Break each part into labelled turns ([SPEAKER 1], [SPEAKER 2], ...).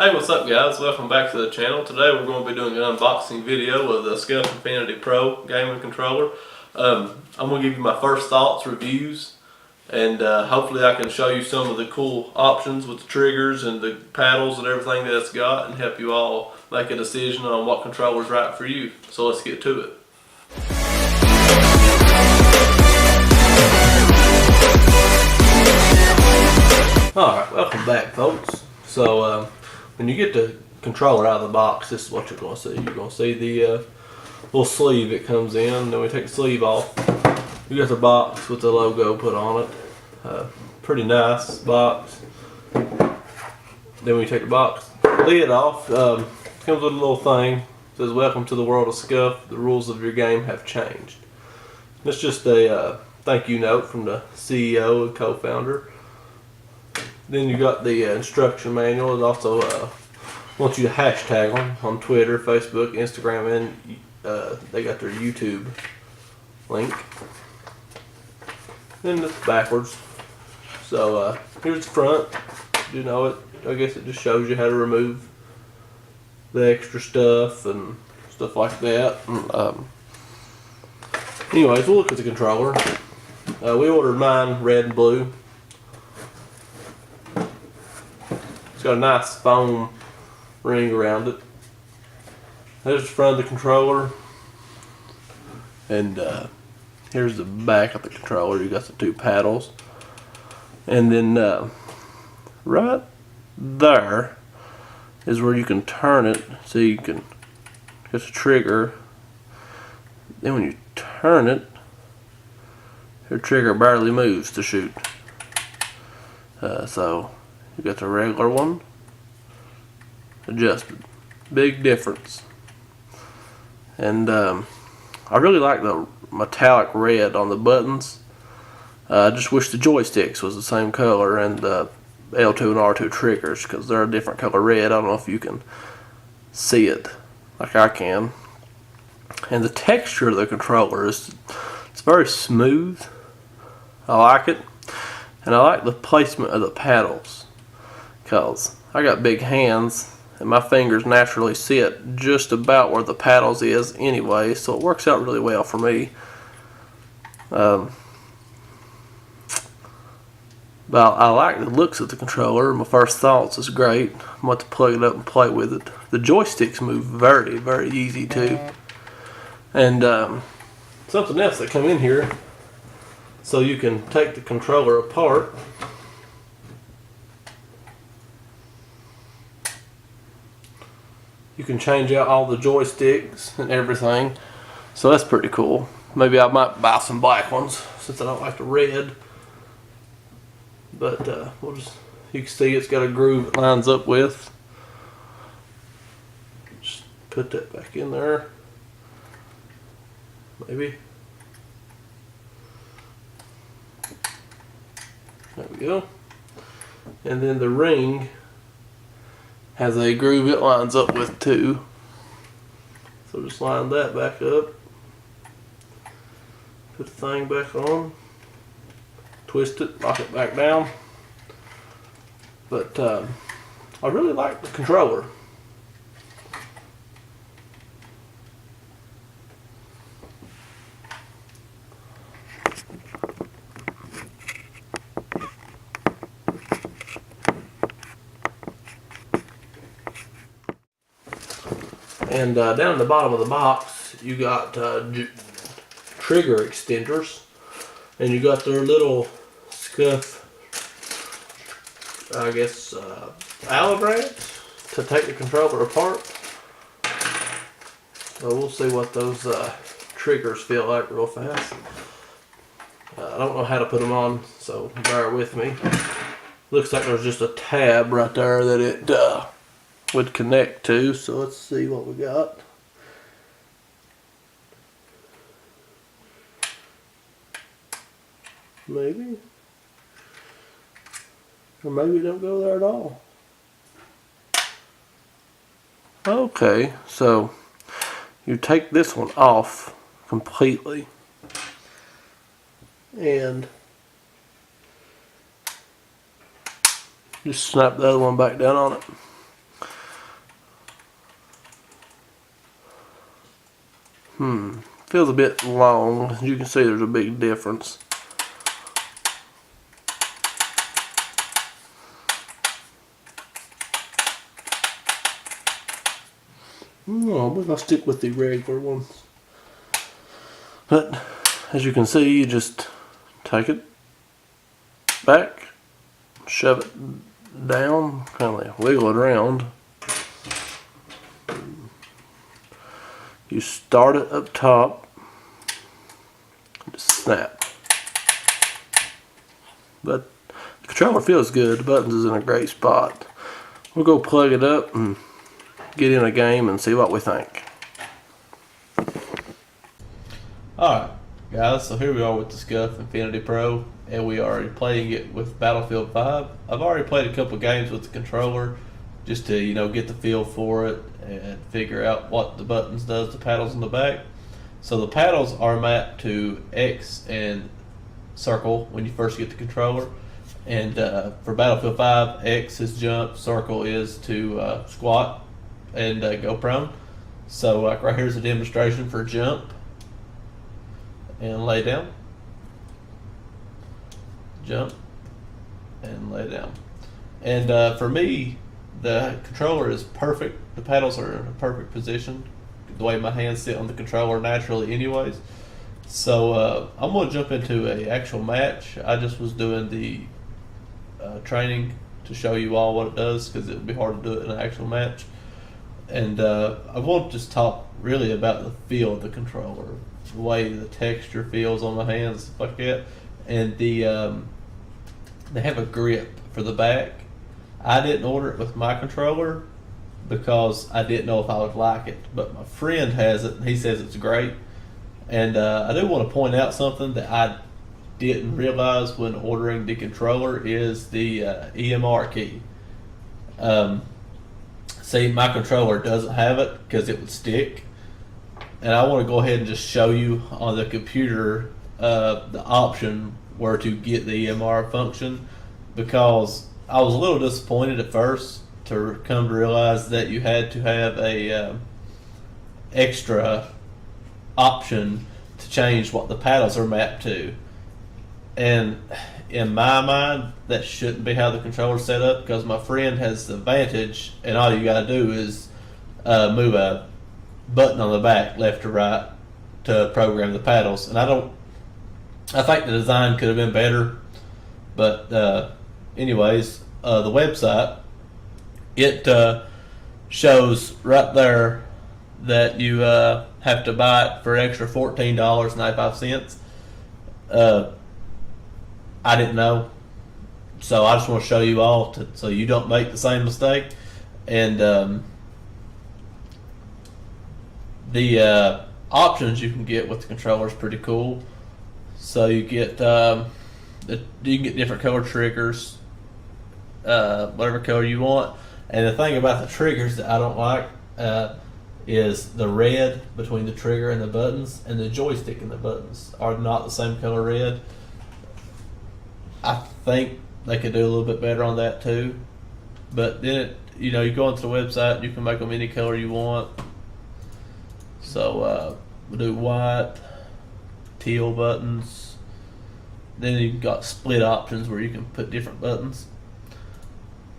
[SPEAKER 1] Hey, what's up guys? Welcome back to the channel. Today we're going to be doing an unboxing video of the Scuf Infinity Pro gaming controller. I'm going to give you my first thoughts, reviews, and hopefully I can show you some of the cool options with the triggers and the paddles and everything that it's got and help you all make a decision on what controller is right for you. So let's get to it. Alright, welcome back folks. So when you get the controller out of the box, this is what you're going to see. You're going to see the little sleeve it comes in. Then we take the sleeve off. You got the box with the logo put on it. Pretty nice box. Then when you take the box lid off, comes with a little thing. It says, "Welcome to the world of Scuf. The rules of your game have changed." It's just a thank you note from the CEO and co-founder. Then you got the instruction manual. It also wants you to hashtag them on Twitter, Facebook, Instagram, and they got their YouTube link. Then it's backwards. So here's the front. You know it. I guess it just shows you how to remove the extra stuff and stuff like that. And, anyways, we'll look at the controller. We ordered mine red and blue. It's got a nice foam ring around it. There's the front of the controller. And here's the back of the controller. You got the two paddles. And then right there is where you can turn it so you can get the trigger. Then when you turn it, your trigger barely moves to shoot. So you got the regular one, adjusted. Big difference. And I really like the metallic red on the buttons. I just wish the joysticks was the same color and the L2 and R2 triggers, because they're a different color red. I don't know if you can see it like I can. And the texture of the controller it's very smooth. I like it. And I like the placement of the paddles, because I got big hands and my fingers naturally sit just about where the paddles is anyway, so it works out really well for me. But I like the looks of the controller. My first thoughts is great. I'm about to plug it up and play with it. The joysticks move very, very easy too. And something else that come in here, so you can take the controller apart. You can change out all the joysticks and everything. So that's pretty cool. Maybe I might buy some black ones since I don't like the red. But we'll just, you can see it's got a groove it lines up with. Just put that back in there. Maybe. There we go. And then the ring has a groove it lines up with too. So just line that back up. Put the thing back on. Twist it, lock it back down. But I really like the controller. And down at the bottom of the box, you got trigger extenders, and you got their little Scuf, I guess, alligators to take the controller apart. So we'll see what those triggers feel like real fast. I don't know how to put them on, so bear with me. Looks like there's just a tab right there that it would connect to, so let's see what we got. Maybe, or maybe it don't go there at all. Okay, so you take this one off completely and just snap the other one back down on it. Feels a bit long. As you can see, there's a big difference. No, I believe I'll stick with the regular ones. But as you can see, you just take it back, shove it down, kind of wiggle it around. You start it up top, just snap. But the controller feels good, the buttons is in a great spot. We'll go plug it up and get in a game and see what we think. Alright guys, so here we are with the Scuf Infinity Pro, and we are playing it with Battlefield 5. I've already played a couple games with the controller just to get the feel for it and figure out what the buttons does, the paddles on the back. So the paddles are mapped to X and circle when you first get the controller, and for Battlefield 5, X is jump, circle is to squat and go prone. So like right here's a demonstration for jump and lay down, jump and lay down. And for me, the controller is perfect. The paddles are in a perfect position, the way my hands sit on the controller naturally anyways. So I'm going to jump into an actual match. I just was doing the training to show you all what it does, because it would be hard to do it in an actual match. And I want to just talk really about the feel of the controller, the way the texture feels on my hands, stuff like that. And they have a grip for the back. I didn't order it with my controller because I didn't know if I would like it, but my friend has it and he says it's great. And I do want to point out something that I didn't realize when ordering the controller is the EMR key. See, my controller doesn't have it because it would stick, and I want to go ahead and just show you on the computer the option where to get the EMR function, because I was a little disappointed at first to come to realize that you had to have a extra option to change what the paddles are mapped to. And in my mind, that shouldn't be how the controller's set up, because my friend has the Vantage, and all you gotta do is move a button on the back left to right to program the paddles. And I think the design could have been better, but anyways, the website, it shows right there that you have to buy it for an extra $14.95. I didn't know, so I just want to show you all so you don't make the same mistake. And the options you can get with the controller is pretty cool. So you get you can get different color triggers, whatever color you want. And the thing about the triggers that I don't like is the red between the trigger and the buttons, and the joystick and the buttons are not the same color red. I think they could do a little bit better on that too. But then you go onto the website, you can make them any color you want. So we'll do white, teal buttons. Then you've got split options where you can put different buttons.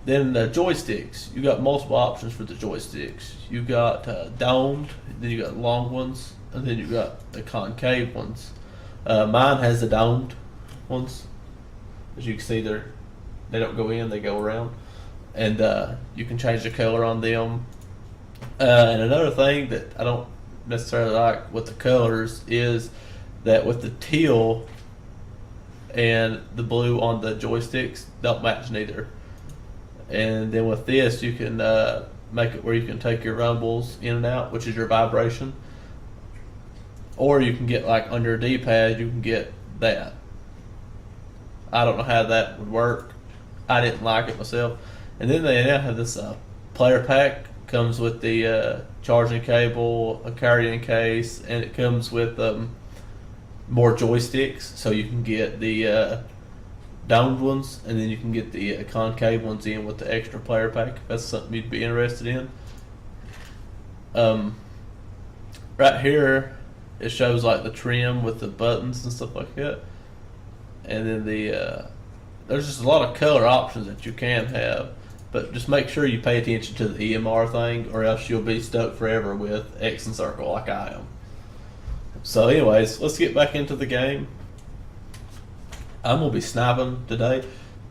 [SPEAKER 1] Then the joysticks, you got multiple options for the joysticks. You got domed, then you got long ones, and then you got the concave ones. Mine has the domed ones. As you can see, they don't go in, they go around. And you can change the color on them. And another thing that I don't necessarily like with the colors is that with the teal and the blue on the joysticks, don't match neither. And then with this, you can make it where you can take your rumbles in and out, which is your vibration. Or you can get, like on your D-pad, you can get that. I don't know how that would work. I didn't like it myself. And then they now have this player pack. Comes with the charging cable, a carrying case, and it comes with more joysticks. So you can get the domed ones, and then you can get the concave ones in with the extra player pack, if that's something you'd be interested in. Right here it shows like the trim with the buttons and stuff like that. And then there's just a lot of color options that you can have, but just make sure you pay attention to the EMR thing, or else you'll be stuck forever with X and circle like I am. So anyways, let's get back into the game. I'm going to be sniping today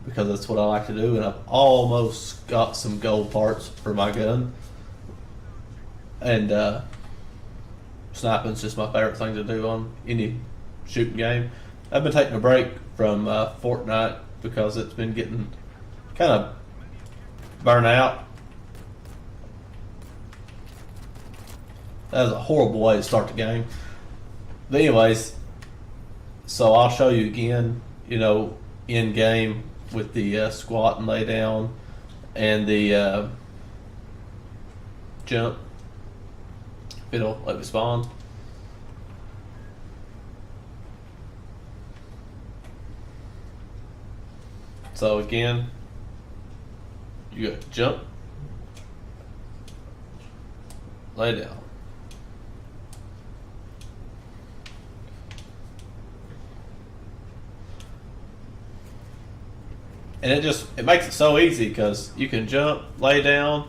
[SPEAKER 1] because that's what I like to do, and I've almost got some gold parts for my gun. And sniping's just my favorite thing to do on any shooting game. I've been taking a break from Fortnite because it's been getting kind of burnt out. That was a horrible way to start the game. But anyways, so I'll show you again, in game with the squat and lay down and the jump. It'll let me spawn. So again, you got jump, lay down. And it makes it so easy because you can jump, lay down,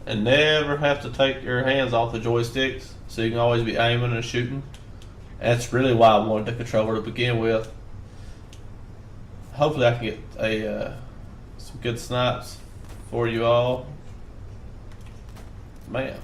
[SPEAKER 1] and never have to take your hands off the joysticks. So you can always be aiming and shooting. That's really why I wanted the controller to begin with. Hopefully I can get some good snipes for you all. Man.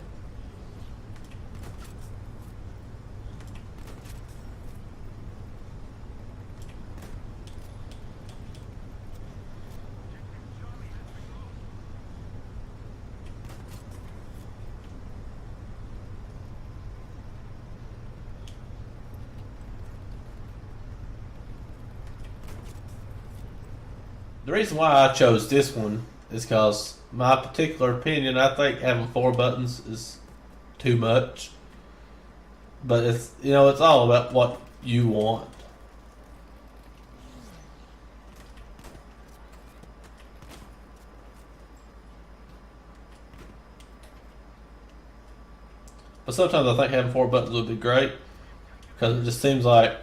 [SPEAKER 1] The reason why I chose this one is because my particular opinion, I think having 4 buttons is too much. But it's all about what you want. But sometimes I think having 4 buttons would be great because it just seems like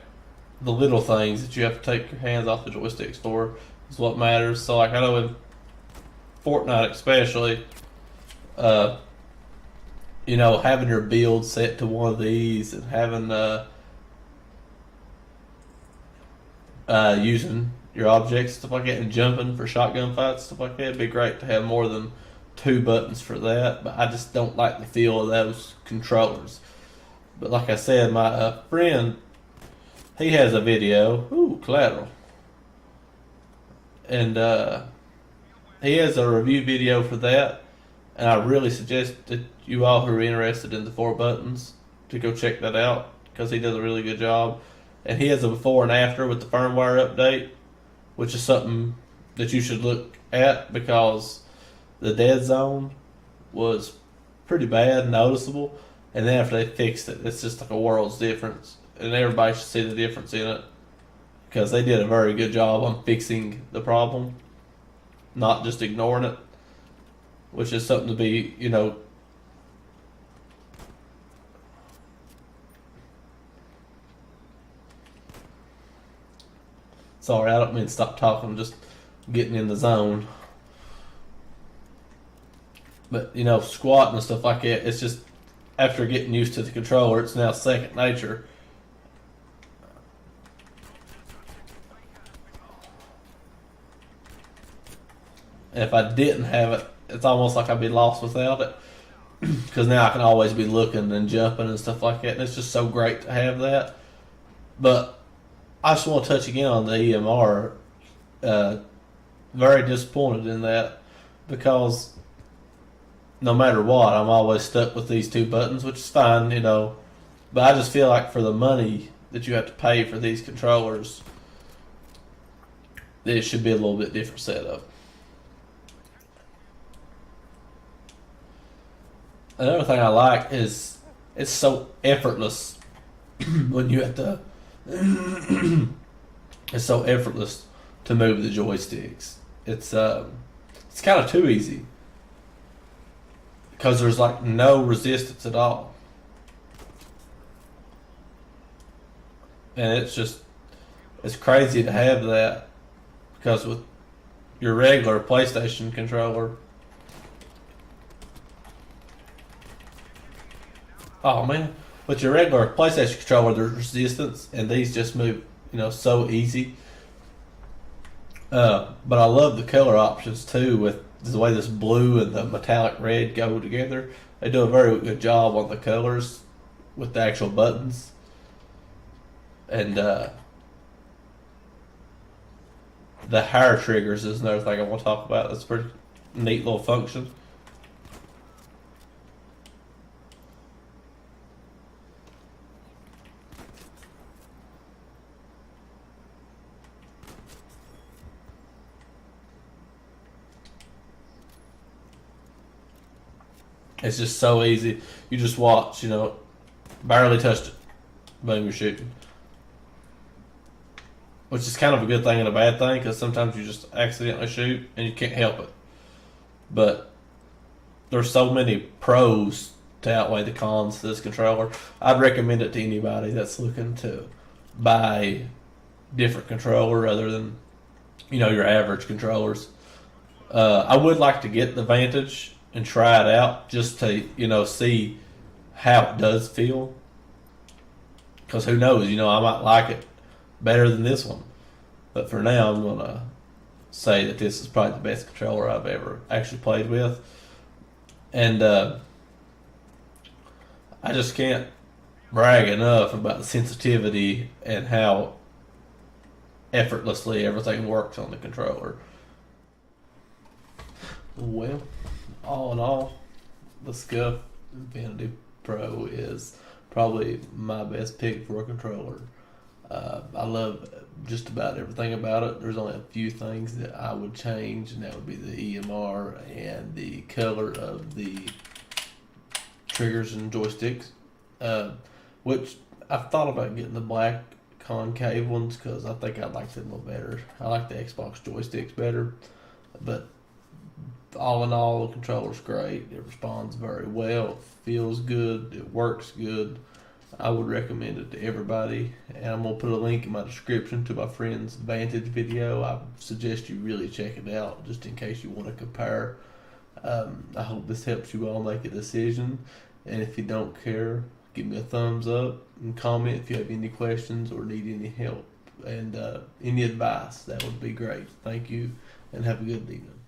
[SPEAKER 1] the little things that you have to take your hands off the joysticks for is what matters. So like I know in Fortnite especially, having your build set to one of these and having using your objects, stuff like that, and jumping for shotgun fights, stuff like that, it'd be great to have more than 2 buttons for that. But I just don't like the feel of those controllers. But like I said, my friend, he has a video. Ooh, collateral. And he has a review video for that, and I really suggest that you all who are interested in the 4 buttons to go check that out because he does a really good job. And he has a before and after with the firmware update, which is something that you should look at because the dead zone was pretty bad, noticeable, and then after they fixed it, it's just like a world's difference, and everybody should see the difference in it. Because they did a very good job on fixing the problem, not just ignoring it, which is something to be, Sorry, I don't mean to stop talking, I'm just getting in the zone. But, squatting and stuff like that, it's just, after getting used to the controller, it's now second nature. And if I didn't have it, it's almost like I'd be lost without it. Because now I can always be looking and jumping and stuff like that. And it's just so great to have that. But I just want to touch again on the EMR. Very disappointed in that. Because no matter what, I'm always stuck with these 2 buttons, which is fine, But I just feel like for the money that you have to pay for these controllers, that it should be a little bit different setup. Another thing I like is it's so effortless when you have to. It's so effortless to move the joysticks. It's kind of too easy because there's like no resistance at all. and it's crazy to have that because with your regular PlayStation controller, oh man, with your regular PlayStation controller, there's resistance, and these just move, so easy. But I love the color options too, with the way this blue and the metallic red go together. They do a very good job on the colors with the actual buttons, and the hair triggers is another thing I want to talk about. That's a pretty neat little function. It's just so easy. You just watch, barely touched it. Boom, you're shooting. Which is kind of a good thing and a bad thing because sometimes you just accidentally shoot and you can't help it. But there's so many pros to outweigh the cons to this controller. I'd recommend it to anybody that's looking to buy different controller other than, your average controllers. I would like to get the Vantage and try it out just to see how it does feel. Because who knows, I might like it better than this one. But for now, I'm gonna say that this is probably the best controller I've ever actually played with, and I just can't brag enough about the sensitivity and how effortlessly everything works on the controller. Well, all in all, the Scuf Infinity Pro is probably my best pick for a controller. I love just about everything about it. There's only a few things that I would change, and that would be the EMR and the color of the triggers and joysticks, which I've thought about getting the black concave ones because I think I like them a little better. I like the Xbox joysticks better, but all in all, the controller's great. It responds very well. It feels good. It works good. I would recommend it to everybody, and I'm going to put a link in my description to my friend's Vantage video. I suggest you really check it out just in case you want to compare. I hope this helps you all make a decision, and if you don't care, give me a thumbs up and comment if you have any questions or need any help and any advice. That would be great. Thank you, and have a good evening.